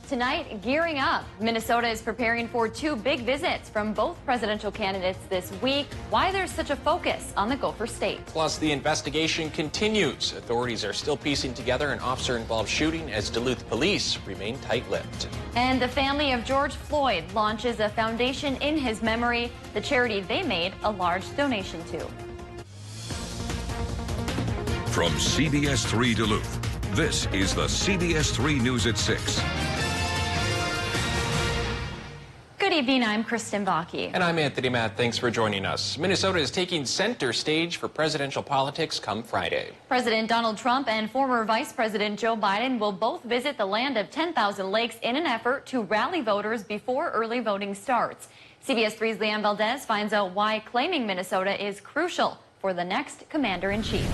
Tonight, gearing up. Minnesota is preparing for two big visits from both presidential candidates this week. Why there's such a focus on the Gopher State. Plus, the investigation continues. Authorities are still piecing together an officer-involved shooting as Duluth police remain tight-lipped. And the family of George Floyd launches a foundation in his memory, the charity they made a large donation to. From CBS3 Duluth, this is the CBS3 News at 6. Good evening, I'm Kristen Bakke. And I'm Anthony Matt. Thanks for joining us. Minnesota is taking center stage for presidential politics come Friday. President Donald Trump and former Vice President Joe Biden will both visit the land of 10,000 lakes in an effort to rally voters before early voting starts. CBS3's Leanne Valdez finds out why claiming Minnesota is crucial for the next commander-in-chief.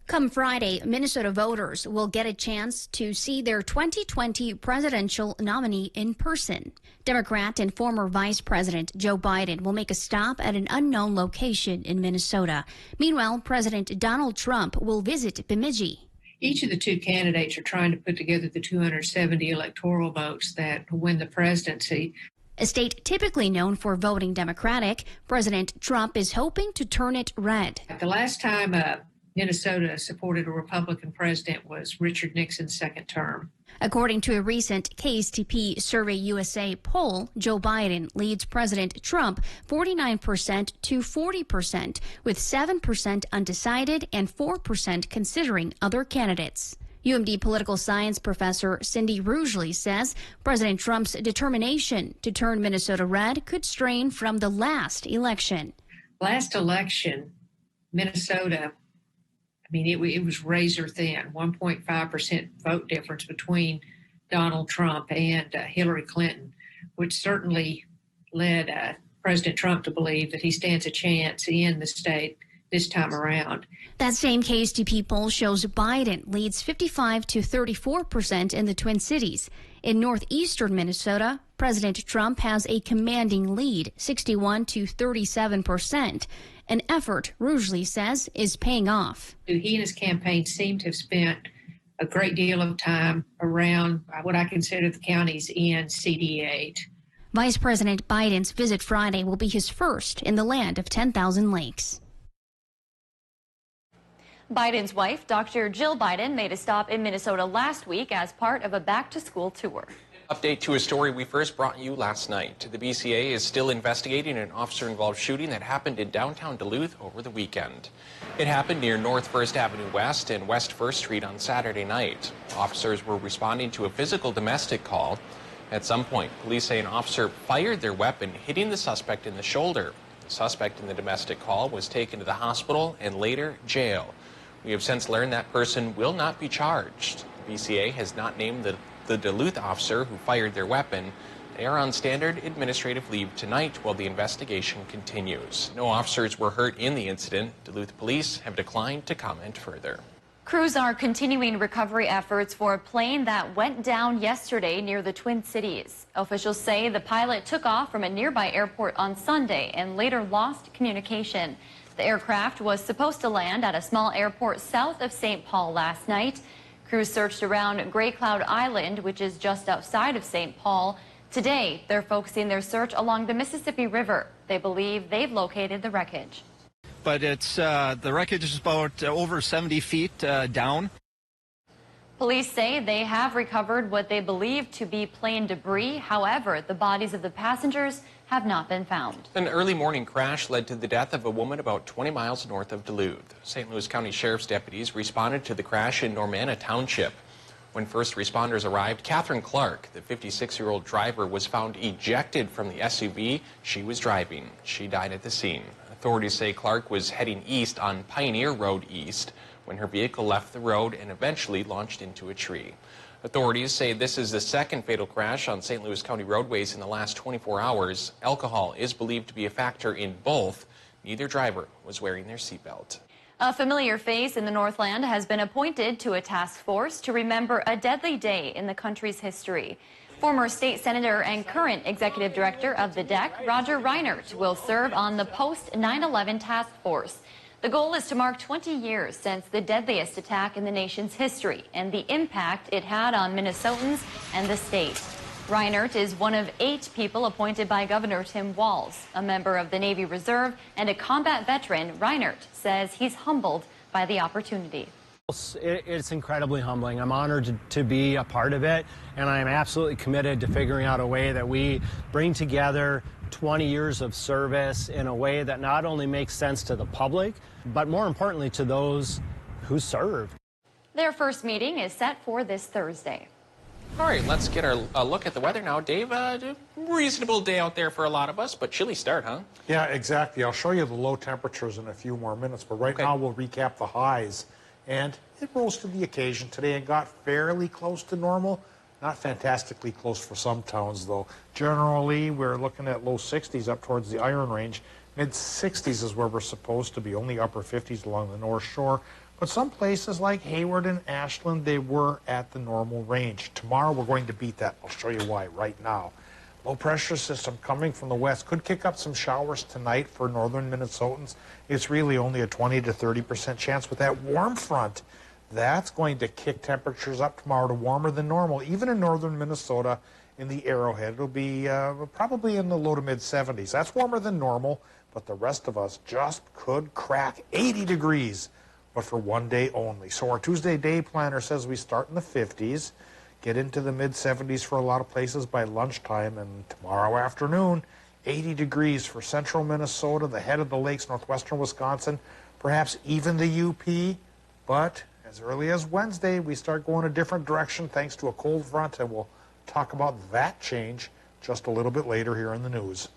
Come Friday, Minnesota voters will get a chance to see their 2020 presidential nominee in person. Democrat and former Vice President Joe Biden will make a stop at an unknown location in Minnesota. Meanwhile, President Donald Trump will visit Bemidji. Each of the two candidates are trying to put together the 270 electoral votes that win the presidency. A state typically known for voting Democratic, President Trump is hoping to turn it red. The last time Minnesota supported a Republican president was Richard Nixon's second term. According to a recent KSTP Survey USA poll, Joe Biden leads President Trump 49% to 40%, with 7% undecided and 4% considering other candidates. UMD political science professor Cindy Rugeley says President Trump's determination to turn Minnesota red could strain from the last election. Last election, Minnesota, it was razor thin, 1.5% vote difference between Donald Trump and Hillary Clinton, which certainly led President Trump to believe that he stands a chance in the state this time around. That same KSTP poll shows Biden leads 55 to 34% in the Twin Cities. In northeastern Minnesota, President Trump has a commanding lead, 61 to 37%. An effort, Rugeley says, is paying off. He and his campaign seem to have spent a great deal of time around what I consider the counties in CD8. Vice President Biden's visit Friday will be his first in the land of 10,000 lakes. Biden's wife, Dr. Jill Biden, made a stop in Minnesota last week as part of a back-to-school tour. Update to a story we first brought you last night. The BCA is still investigating an officer-involved shooting that happened in downtown Duluth over the weekend. It happened near North 1st Avenue West and West 1st Street on Saturday night. Officers were responding to a physical domestic call. At some point, police say an officer fired their weapon, hitting the suspect in the shoulder. The suspect in the domestic call was taken to the hospital and later jail. We have since learned that person will not be charged. The BCA has not named the Duluth officer who fired their weapon. They are on standard administrative leave tonight while the investigation continues. No officers were hurt in the incident. Duluth police have declined to comment further. Crews are continuing recovery efforts for a plane that went down yesterday near the Twin Cities. Officials say the pilot took off from a nearby airport on Sunday and later lost communication. The aircraft was supposed to land at a small airport south of St. Paul last night. Crews searched around Gray Cloud Island, which is just outside of St. Paul. Today, they're focusing their search along the Mississippi River. They believe they've located the wreckage. But it's the wreckage is about over 70 feet down. Police say they have recovered what they believe to be plane debris. However, the bodies of the passengers have not been found. An early morning crash led to the death of a woman about 20 miles north of Duluth. St. Louis County Sheriff's deputies responded to the crash in Normanna Township. When first responders arrived, Catherine Clark, the 56-year-old driver, was found ejected from the SUV she was driving. She died at the scene. Authorities say Clark was heading east on Pioneer Road East when her vehicle left the road and eventually launched into a tree. Authorities say this is the second fatal crash on St. Louis County roadways in the last 24 hours. Alcohol is believed to be a factor in both. Neither driver was wearing their seatbelt. A familiar face in the Northland has been appointed to a task force to remember a deadly day in the country's history. Former state senator and current executive director of the DEC, Roger Reinert, will serve on the post-9/11 task force. The goal is to mark 20 years since the deadliest attack in the nation's history and the impact it had on Minnesotans and the state. Reinert is one of 8 people appointed by Governor Tim Walz. A member of the Navy Reserve and a combat veteran, Reinert says he's humbled by the opportunity. It's incredibly humbling. I'm honored to be a part of it, and I'm absolutely committed to figuring out a way that we bring together 20 years of service in a way that not only makes sense to the public, but more importantly to those who serve. Their first meeting is set for this Thursday. All right, let's get a look at the weather now. Dave, a reasonable day out there for a lot of us, but chilly start, huh? Yeah, exactly. I'll show you the low temperatures in a few more minutes, but right now we'll recap the highs. And it rose to the occasion today and got fairly close to normal. Not fantastically close for some towns, though. Generally, we're looking at low 60s up towards the Iron Range. Mid-60s is where we're supposed to be, only upper 50s along the North Shore. But some places like Hayward and Ashland, they were at the normal range. Tomorrow, we're going to beat that. I'll show you why right now. Low pressure system coming from the west could kick up some showers tonight for northern Minnesotans. It's really only a 20 to 30% chance with that warm front. That's going to kick temperatures up tomorrow to warmer than normal, even in northern Minnesota in the Arrowhead. It'll be probably in the low to mid 70s. That's warmer than normal, but the rest of us just could crack 80 degrees, but for one day only. So our Tuesday day planner says we start in the 50s. Get into the mid-70s for a lot of places by lunchtime, and tomorrow afternoon, 80 degrees for central Minnesota, the head of the lakes, northwestern Wisconsin, perhaps even the UP. But as early as Wednesday, we start going a different direction thanks to a cold front, and we'll talk about that change just a little bit later here in the news.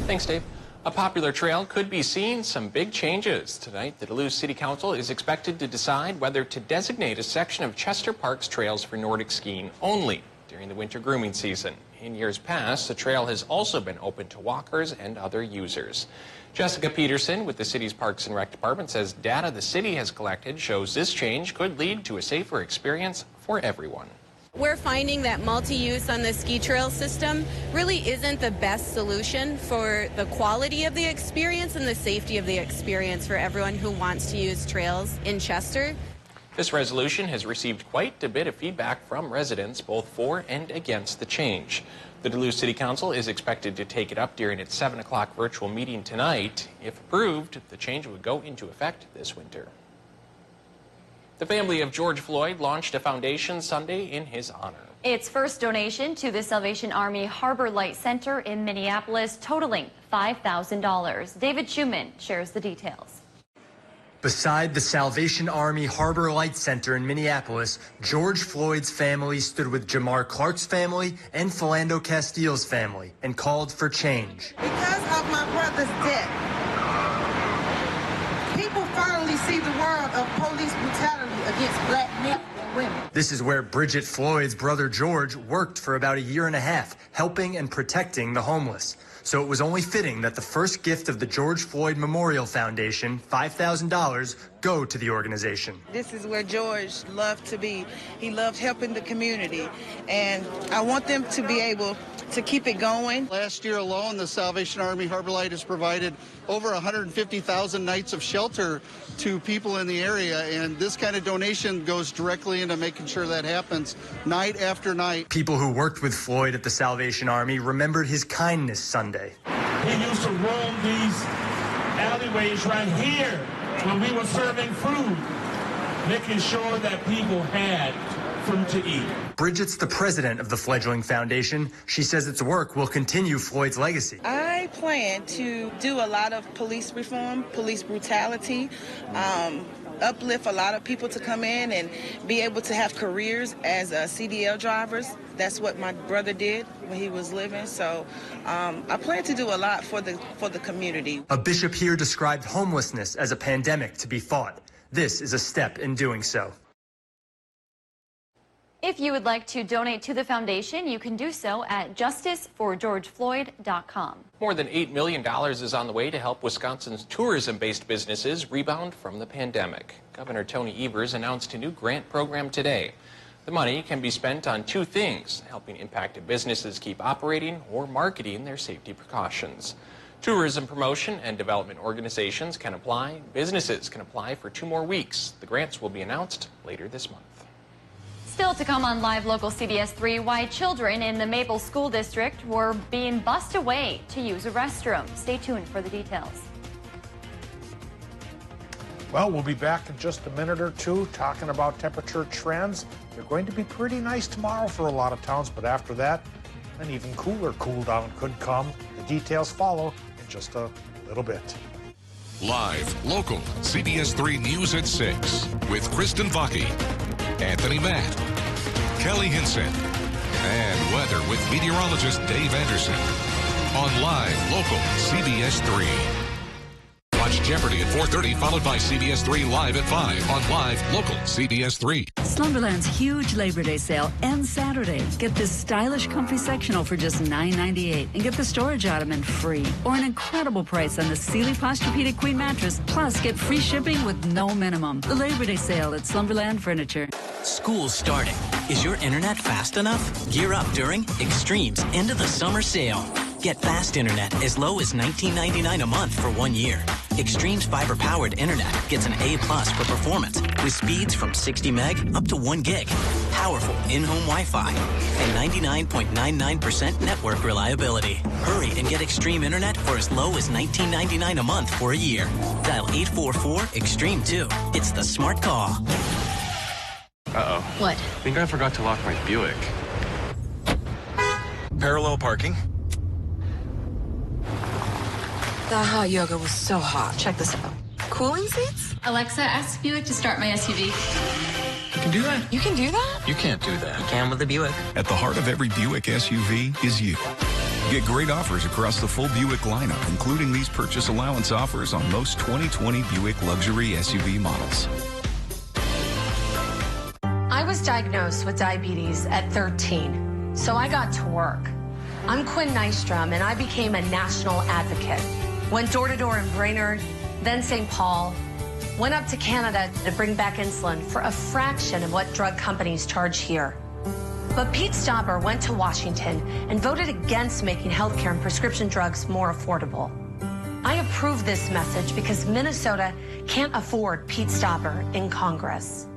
Thanks, Dave. A popular trail could be seeing some big changes. Tonight, the Duluth City Council is expected to decide whether to designate a section of Chester Park's trails for Nordic skiing only during the winter grooming season. In years past, the trail has also been open to walkers and other users. Jessica Peterson with the city's Parks and Rec Department says data the city has collected shows this change could lead to a safer experience for everyone. We're finding that multi-use on the ski trail system really isn't the best solution for the quality of the experience and the safety of the experience for everyone who wants to use trails in Chester. This resolution has received quite a bit of feedback from residents, both for and against the change. The Duluth City Council is expected to take it up during its 7 o'clock virtual meeting tonight. If approved, the change would go into effect this winter. The family of George Floyd launched a foundation Sunday in his honor. Its first donation to the Salvation Army Harbor Light Center in Minneapolis, totaling $5,000. David Schumann shares the details. Beside the Salvation Army Harbor Light Center in Minneapolis, George Floyd's family stood with Jamar Clark's family and Philando Castile's family and called for change. Because of my brother's death, people finally see the world of police brutality against black men and women. This is where Bridget Floyd's brother George worked for about a year and a half, helping and protecting the homeless. So it was only fitting that the first gift of the George Floyd Memorial Foundation, $5,000, go to the organization. This is where George loved to be. He loved helping the community, and I want them to be able to keep it going. Last year alone, the Salvation Army Harbor Light has provided over 150,000 nights of shelter to people in the area, and this kind of donation goes directly into making sure that happens night after night. People who worked with Floyd at the Salvation Army remembered his kindness Sunday. He used to roam these alleyways right here when we were serving food, making sure that people had food to eat. Bridget's the president of the fledgling foundation. She says its work will continue Floyd's legacy. I plan to do a lot of police reform, police brutality, uplift a lot of people to come in and be able to have careers as CDL drivers. That's what my brother did when he was living. So I plan to do a lot for the community. A bishop here described homelessness as a pandemic to be fought. This is a step in doing so. If you would like to donate to the foundation, you can do so at justiceforgeorgefloyd.com. More than $8 million is on the way to help Wisconsin's tourism-based businesses rebound from the pandemic. Governor Tony Evers announced a new grant program today. The money can be spent on two things: helping impacted businesses keep operating or marketing their safety precautions. Tourism promotion and development organizations can apply. Businesses can apply for 2 more weeks. The grants will be announced later this month. Still to come on Live Local CBS3, why children in the Maple School District were being bussed away to use a restroom. Stay tuned for the details. Well, we'll be back in just a minute or two talking about temperature trends. They're going to be pretty nice tomorrow for a lot of towns, but after that, an even cooler cool down could come. The details follow in just a little bit. Live, local, CBS3 News at 6 with Kristen Vaki, Anthony Matt, Kelly Hinson, and weather with meteorologist Dave Anderson on Live, local, CBS3. Watch Jeopardy at 4:30, followed by CBS3 Live at 5 on Live, local, CBS3. Slumberland's huge Labor Day sale ends Saturday. Get this stylish, comfy sectional for just $9.98 and get the storage ottoman free. Or an incredible price on the Sealy Posturepedic Queen mattress. Plus, get free shipping with no minimum. The Labor Day sale at Slumberland Furniture. School's starting. Is your internet fast enough? Gear up during Extreme's end of the summer sale. Get fast internet as low as $19.99 a month for 1 year. Extreme's fiber-powered internet gets an A+ for performance with speeds from 60 meg up to 1 gig. Powerful in-home Wi-Fi and 99.99% network reliability. Hurry and get Extreme internet for as low as $19.99 a month for a year. Dial 844-EXTREME2. It's the smart call. Uh-oh. What? I think I forgot to lock my Buick. Parallel parking. The hot yoga was so hot. Check this out. Cooling seats? Alexa, ask Buick to start my SUV. You can do that? You can do that? You can't do that. You can with the Buick. At the heart of every Buick SUV is you. Get great offers across the full Buick lineup, including these purchase allowance offers on most 2020 Buick luxury SUV models. I was diagnosed with diabetes at 13, so I got to work. I'm Quinn Nystrom, and I became a national advocate. Went door to door in Brainerd, then St. Paul. Went up to Canada to bring back insulin for a fraction of what drug companies charge here. But Pete Stauber went to Washington and voted against making healthcare and prescription drugs more affordable. I approve this message because Minnesota can't afford Pete Stauber in Congress.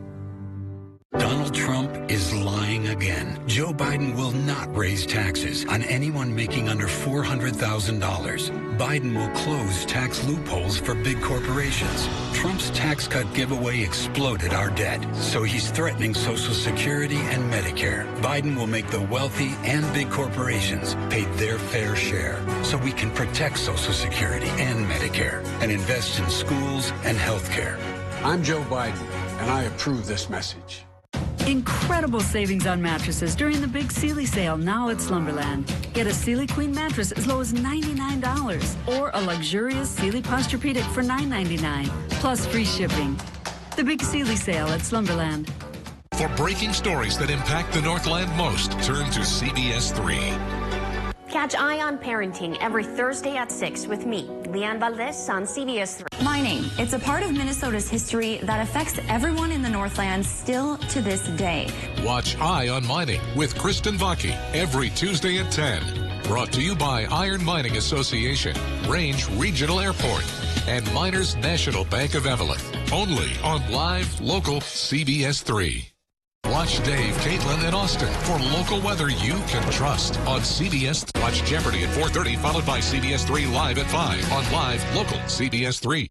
Donald Trump is lying again. Joe Biden will not raise taxes on anyone making under $400,000. Biden will close tax loopholes for big corporations. Trump's tax cut giveaway exploded our debt, so he's threatening Social Security and Medicare. Biden will make the wealthy and big corporations pay their fair share, so we can protect Social Security and Medicare and invest in schools and health care. I'm Joe Biden, and I approve this message. Incredible savings on mattresses during the big Sealy sale now at Slumberland. Get a Sealy Queen mattress as low as $99 or a luxurious Sealy Posturepedic for $9.99 plus free shipping. The big Sealy sale at Slumberland. For breaking stories that impact the Northland most, turn to CBS3. Catch Eye on Parenting every Thursday at 6 with me, Leanne Valdez on CBS3. Mining. It's a part of Minnesota's history that affects everyone in the Northland still to this day. Watch Eye on Mining with Kristen Vaki every Tuesday at 10. Brought to you by Iron Mining Association, Range Regional Airport, and Miners National Bank of Evelyn. Only on Live, local, CBS3. Watch Dave, Caitlin, and Austin for local weather you can trust on CBS. Watch Jeopardy at 4:30, followed by CBS3 Live at 5 on Live, local, CBS3.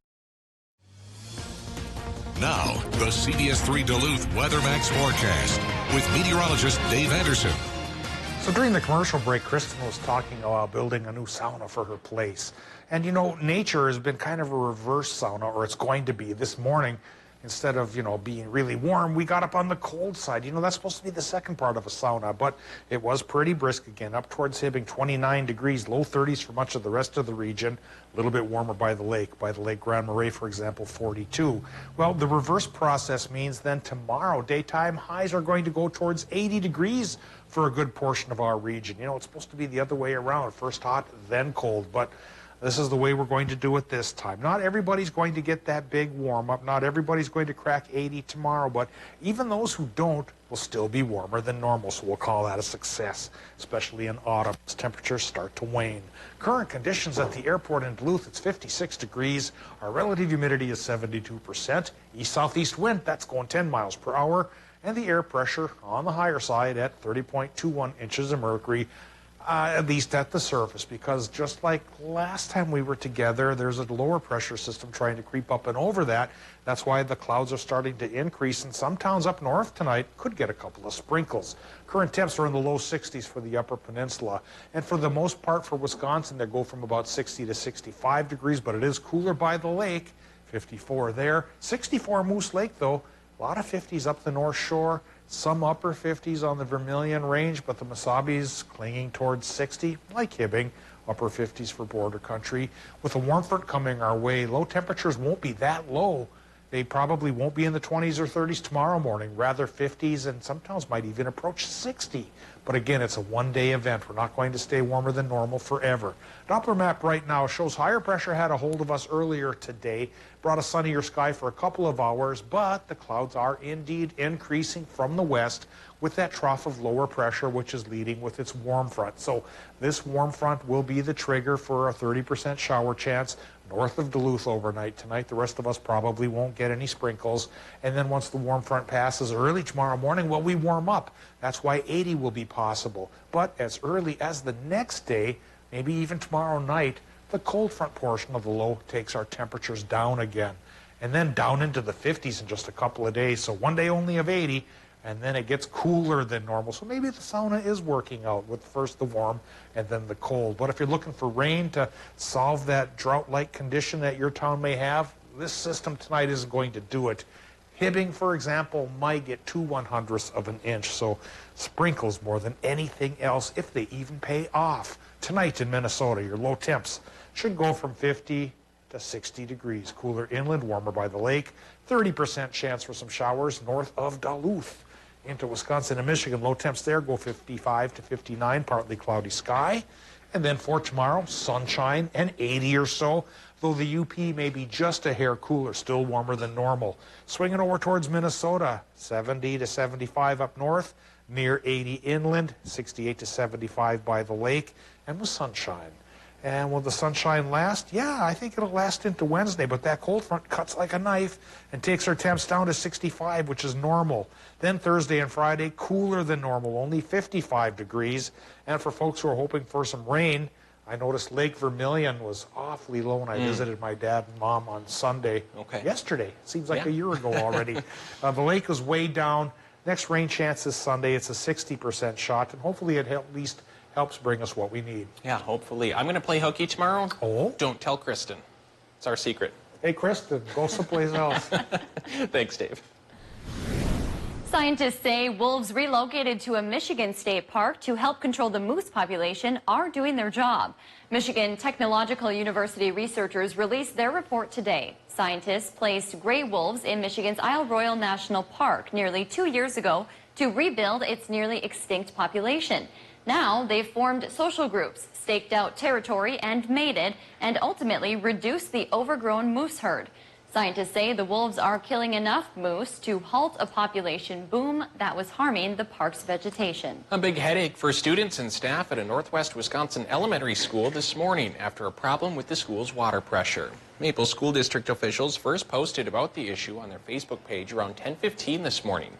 Now, the CBS3 Duluth WeatherMax forecast with meteorologist Dave Anderson. So during the commercial break, Kristen was talking about building a new sauna for her place. And you know, nature has been kind of a reverse sauna, or it's going to be. This morning, instead of, you know, being really warm, we got up on the cold side. You know, that's supposed to be the second part of a sauna, but it was pretty brisk again, up towards Hibbing, 29 degrees, low 30s for much of the rest of the region, a little bit warmer by the Lake Grand Marais, for example, 42. Well, the reverse process means then tomorrow, daytime highs are going to go towards 80 degrees for a good portion of our region. You know, it's supposed to be the other way around, first hot, then cold, but This is the way we're going to do it this time. Not everybody's going to get that big warm-up. Not everybody's going to crack 80 tomorrow, but even those who don't will still be warmer than normal, so we'll call that a success, especially in autumn as temperatures start to wane. Current conditions at the airport in Duluth, it's 56 degrees. Our relative humidity is 72%. East-southeast wind, that's going 10 miles per hour. And the air pressure on the higher side at 30.21 inches of mercury. At least at the surface, because just like last time we were together, there's a lower pressure system trying to creep up and over that. That's why the clouds are starting to increase, and some towns up north tonight could get a couple of sprinkles. Current temps are in the low 60s for the upper peninsula, and for the most part for Wisconsin, they go from about 60 to 65 degrees, but it is cooler by the lake, 54 there. 64 Moose Lake, though, a lot of 50s up the North Shore. Some upper 50s on the Vermilion Range, but the Mesabi's clinging towards 60, like Hibbing, upper 50s for border country. With a warm front coming our way, low temperatures won't be that low. They probably won't be in the 20s or 30s tomorrow morning, rather 50s, and some towns might even approach 60. But again, it's a one-day event. We're not going to stay warmer than normal forever. Doppler map right now shows higher pressure had a hold of us earlier today, brought a sunnier sky for a couple of hours, but the clouds are indeed increasing from the west with that trough of lower pressure, which is leading with its warm front. So this warm front will be the trigger for a 30% shower chance north of Duluth overnight tonight. The rest of us probably won't get any sprinkles. And then once the warm front passes early tomorrow morning, well, we warm up. That's why 80 will be possible. But as early as the next day, maybe even tomorrow night, the cold front portion of the low takes our temperatures down again. And then down into the 50s in just a couple of days. So one day only of 80, and then it gets cooler than normal. So maybe the sauna is working out with first the warm and then the cold. But if you're looking for rain to solve that drought-like condition that your town may have, this system tonight isn't going to do it. Hibbing, for example, might get 2/100ths of an inch, so sprinkles more than anything else, if they even pay off. Tonight in Minnesota, your low temps should go from 50 to 60 degrees. Cooler inland, warmer by the lake. 30% chance for some showers north of Duluth. Into Wisconsin and Michigan, low temps there go 55 to 59, partly cloudy sky. And then for tomorrow, sunshine and 80 or so, though the UP may be just a hair cooler, still warmer than normal. Swinging over towards Minnesota, 70 to 75 up north, near 80 inland, 68 to 75 by the lake, and with sunshine. And will the sunshine last? Yeah, I think it'll last into Wednesday, but that cold front cuts like a knife and takes our temps down to 65, which is normal. Then Thursday and Friday, cooler than normal, only 55 degrees. And for folks who are hoping for some rain, I noticed Lake Vermilion was awfully low when I visited my dad and mom on Sunday. Yesterday. Seems like a year ago already. The lake was way down. Next rain chance is Sunday. It's a 60% shot, and hopefully it at least helps bring us what we need. Yeah, hopefully. I'm going to play hooky tomorrow. Oh? Don't tell Kristen. It's our secret. Hey, Kristen, go someplace else. Thanks, Dave. Scientists say wolves relocated to a Michigan state park to help control the moose population are doing their job. Michigan Technological University researchers released their report today. Scientists placed gray wolves in Michigan's Isle Royale National Park nearly 2 years ago to rebuild its nearly extinct population. Now they've formed social groups, staked out territory and mated, and ultimately reduced the overgrown moose herd. Scientists say the wolves are killing enough moose to halt a population boom that was harming the park's vegetation. A big headache for students and staff at a Northwest Wisconsin elementary school this morning after a problem with the school's water pressure. Maple School District officials first posted about the issue on their Facebook page around 10:15 this morning.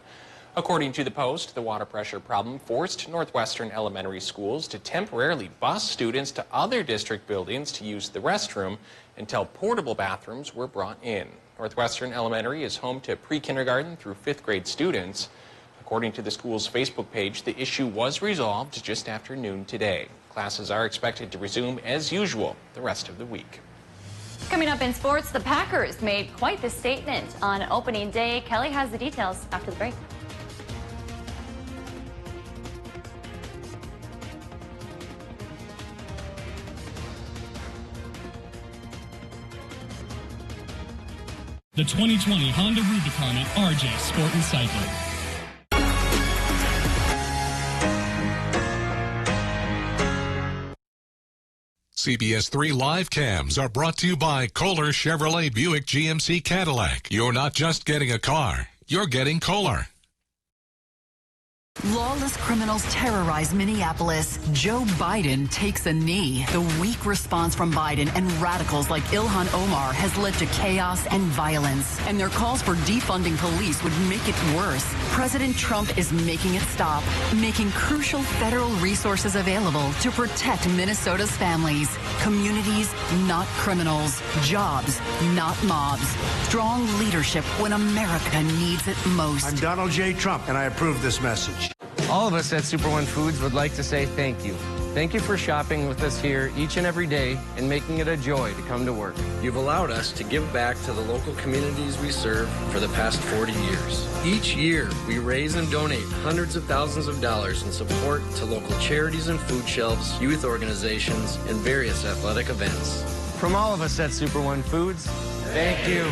According to the post, the water pressure problem forced Northwestern elementary schools to temporarily bus students to other district buildings to use the restroom until portable bathrooms were brought in. Northwestern Elementary is home to pre-kindergarten through 5th grade students. According to the school's Facebook page, the issue was resolved just after noon today. Classes are expected to resume as usual the rest of the week. Coming up in sports, the Packers made quite the statement on opening day. Kelly has the details after the break. The 2020 Honda Rubicon at RJ Sport and Cycling. CBS3 live cams are brought to you by Kohler Chevrolet Buick GMC Cadillac. You're not just getting a car, you're getting Kohler. Lawless criminals terrorize Minneapolis. Joe Biden takes a knee. The weak response from Biden and radicals like Ilhan Omar has led to chaos and violence. And their calls for defunding police would make it worse. President Trump is making it stop, making crucial federal resources available to protect Minnesota's families. Communities, not criminals. Jobs, not mobs. Strong leadership when America needs it most. I'm Donald J. Trump, and I approve this message. All of us at Super One Foods would like to say thank you. Thank you for shopping with us here each and every day and making it a joy to come to work. You've allowed us to give back to the local communities we serve for the past 40 years. Each year, we raise and donate hundreds of thousands of dollars in support to local charities and food shelves, youth organizations, and various athletic events. From all of us at Super One Foods, thank you.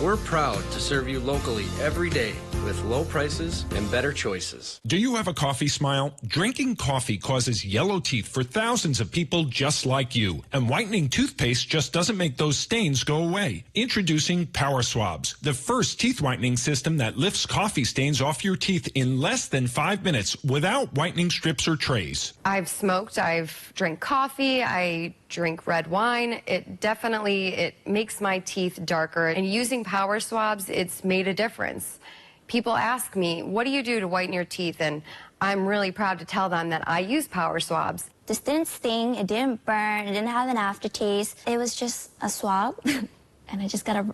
We're proud to serve you locally every day with low prices and better choices. Do you have a coffee smile? Drinking coffee causes yellow teeth for thousands of people just like you. And whitening toothpaste just doesn't make those stains go away. Introducing Power Swabs, the first teeth whitening system that lifts coffee stains off your teeth in less than 5 minutes without whitening strips or trays. I've smoked, I've drank coffee, I drink red wine. It makes my teeth darker. And using Power Swabs, it's made a difference. People ask me, what do you do to whiten your teeth? And I'm really proud to tell them that I use Power Swabs. This didn't sting, it didn't burn, it didn't have an aftertaste. It was just a swab, and I just got to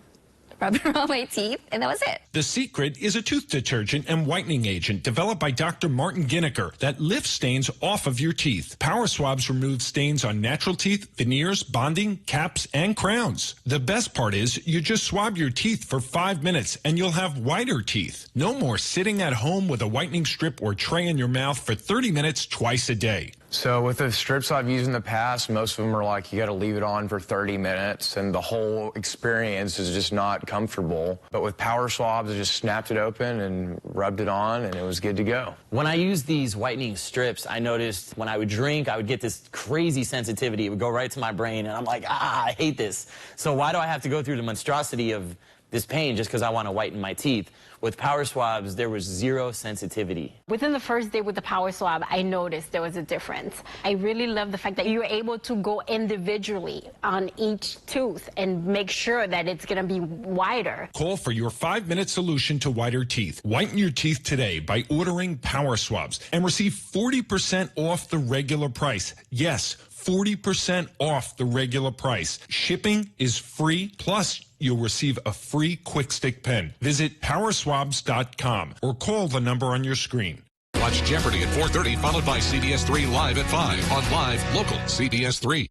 rub it around my teeth, and that was it. The Secret is a tooth detergent and whitening agent developed by Dr. Martin Ginniker that lifts stains off of your teeth. Power Swabs remove stains on natural teeth, veneers, bonding, caps, and crowns. The best part is you just swab your teeth for 5 minutes and you'll have whiter teeth. No more sitting at home with a whitening strip or tray in your mouth for 30 minutes twice a day. So with the strips I've used in the past, most of them are like you got to leave it on for 30 minutes and the whole experience is just not comfortable. But with Power Swabs, I just snapped it open and rubbed it on and it was good to go. When I used these whitening strips, I noticed when I would drink, I would get this crazy sensitivity. It would go right to my brain and I'm like, I hate this. So why do I have to go through the monstrosity of this pain just because I want to whiten my teeth? With Power Swabs, there was zero sensitivity. Within the first day with the Power Swab, I noticed there was a difference. I really love the fact that you're able to go individually on each tooth and make sure that it's going to be wider. Call for your 5-minute solution to whiter teeth. Whiten your teeth today by ordering Power Swabs and receive 40% off the regular price. Yes, 40% off the regular price. Shipping is free, plus you'll receive a free Quick Stick pen. Visit powerswabs.com or call the number on your screen. Watch Jeopardy at 4:30, followed by CBS3 Live at 5 on Live Local CBS3.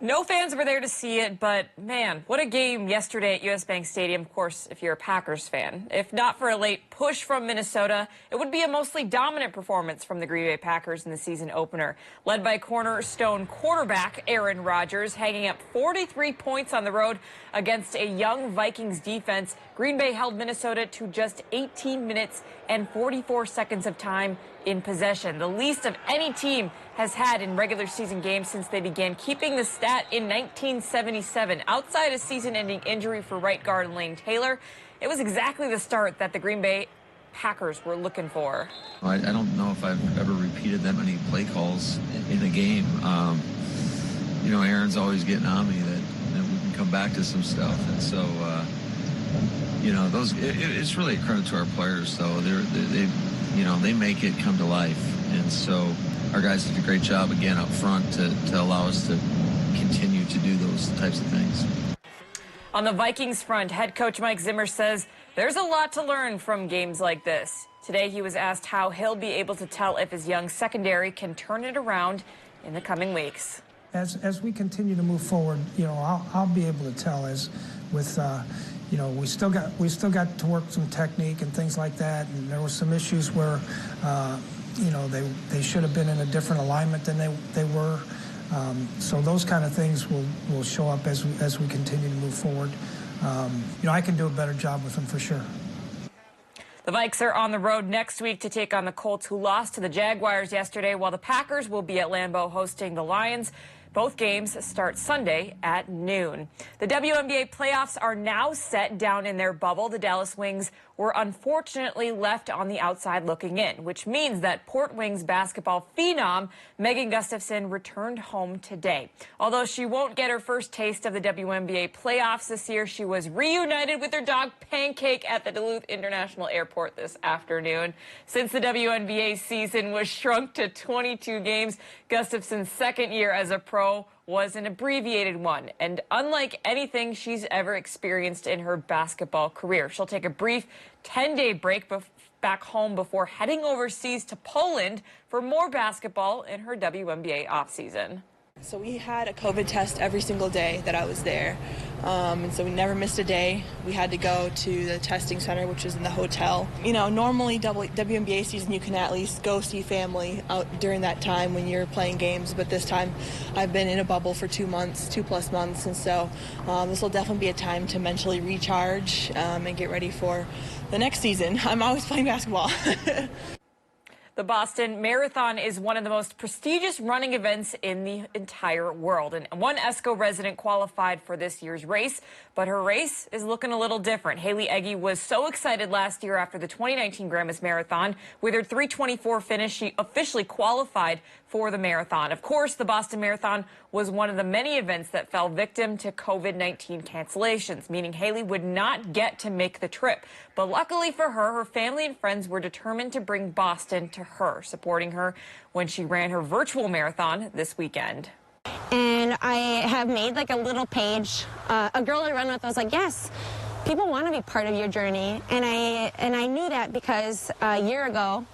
No fans were there to see it, but man, what a game yesterday at US Bank Stadium, of course, if you're a Packers fan. If not for a late push from Minnesota, it would be a mostly dominant performance from the Green Bay Packers in the season opener. Led by cornerstone quarterback Aaron Rodgers, hanging up 43 points on the road against a young Vikings defense, Green Bay held Minnesota to just 18 minutes and 44 seconds of time in possession, the least of any team has had in regular season games since they began keeping the stat in 1977. Outside a season-ending injury for right guard Lane Taylor, it was exactly the start that the Green Bay Packers were looking for. I don't know if I've ever repeated that many play calls in a game. You know, Aaron's always getting on me that we can come back to some stuff, and so you know, it's really a credit to our players. Though they make it come to life, and so our guys did a great job again up front to allow us to continue to do those types of things. On the Vikings front, head coach Mike Zimmer says there's a lot to learn from games like this. Today he was asked how he'll be able to tell if his young secondary can turn it around in the coming weeks. As we continue to move forward, you know, I'll be able to tell as with you know, we still got to work some technique and things like that, and there were some issues where you know, they should have been in a different alignment than they were. So those kind of things will show up as we continue to move forward. You know, I can do a better job with them for sure. The Vikes are on the road next week to take on the Colts, who lost to the Jaguars yesterday, while the Packers will be at Lambeau hosting the Lions. Both games start Sunday at noon. The WNBA playoffs are now set down in their bubble. The Dallas Wings were unfortunately left on the outside looking in, which means that Port Wings basketball phenom Megan Gustafson returned home today. Although she won't get her first taste of the WNBA playoffs this year, she was reunited with her dog Pancake at the Duluth International Airport this afternoon. Since the WNBA season was shrunk to 22 games, Gustafson's second year as a pro was an abbreviated one, and unlike anything she's ever experienced in her basketball career. She'll take a brief 10-day break back home before heading overseas to Poland for more basketball in her WNBA offseason. So we had a COVID test every single day that I was there, and so we never missed a day. We had to go to the testing center, which was in the hotel. You know, normally WNBA season you can at least go see family out during that time when you're playing games, but this time I've been in a bubble for 2 months, 2+ months, and so this will definitely be a time to mentally recharge and get ready for the next season. I'm always playing basketball. The Boston Marathon is one of the most prestigious running events in the entire world. And one ESCO resident qualified for this year's race, but her race is looking a little different. Haley Egge was so excited last year after the 2019 Gramis Marathon. With her 3:24 finish, she officially qualified for the marathon. Of course, the Boston Marathon was one of the many events that fell victim to COVID-19 cancellations, meaning Haley would not get to make the trip. But luckily for her, her family and friends were determined to bring Boston to her, supporting her when she ran her virtual marathon this weekend. And I have made like a little page. A girl I run with was like, yes, people want to be part of your journey. And I knew that because a year ago,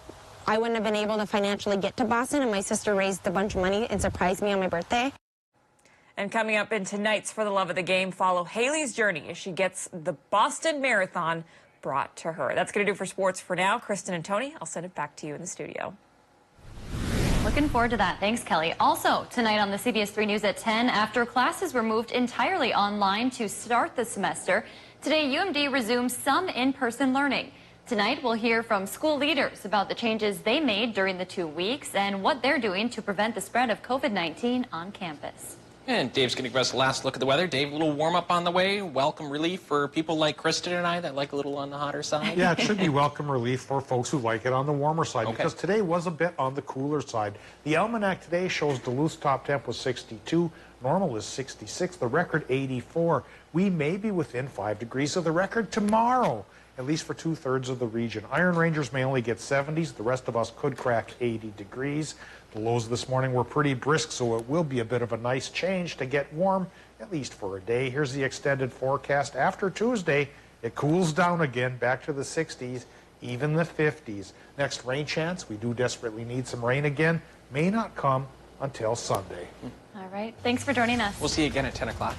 I wouldn't have been able to financially get to Boston, and my sister raised a bunch of money and surprised me on my birthday. And coming up in tonight's For the Love of the Game, follow Haley's journey as she gets the Boston Marathon brought to her. That's going to do for sports for now. Kristen and Tony, I'll send it back to you in the studio. Looking forward to that. Thanks, Kelly. Also, tonight on the CBS3 News at 10, after classes were moved entirely online to start the semester, today UMD resumes some in-person learning. Tonight, we'll hear from school leaders about the changes they made during the 2 weeks and what they're doing to prevent the spread of COVID-19 on campus. And Dave's going to give us a last look at the weather. Dave, a little warm-up on the way. Welcome relief for people like Kristen and I that like a little on the hotter side. Yeah, it should be welcome relief for folks who like it on the warmer side, because today was a bit on the cooler side. The almanac today shows Duluth's top temp was 62. Normal is 66. The record 84. We may be within 5 degrees of the record tomorrow, at least for 2/3 of the region. Iron Rangers may only get 70s. The rest of us could crack 80 degrees. The lows this morning were pretty brisk, so it will be a bit of a nice change to get warm, at least for a day. Here's the extended forecast. After Tuesday, it cools down again, back to the 60s, even the 50s. Next rain chance, we do desperately need some rain again, may not come until Sunday. All right. Thanks for joining us. We'll see you again at 10 o'clock.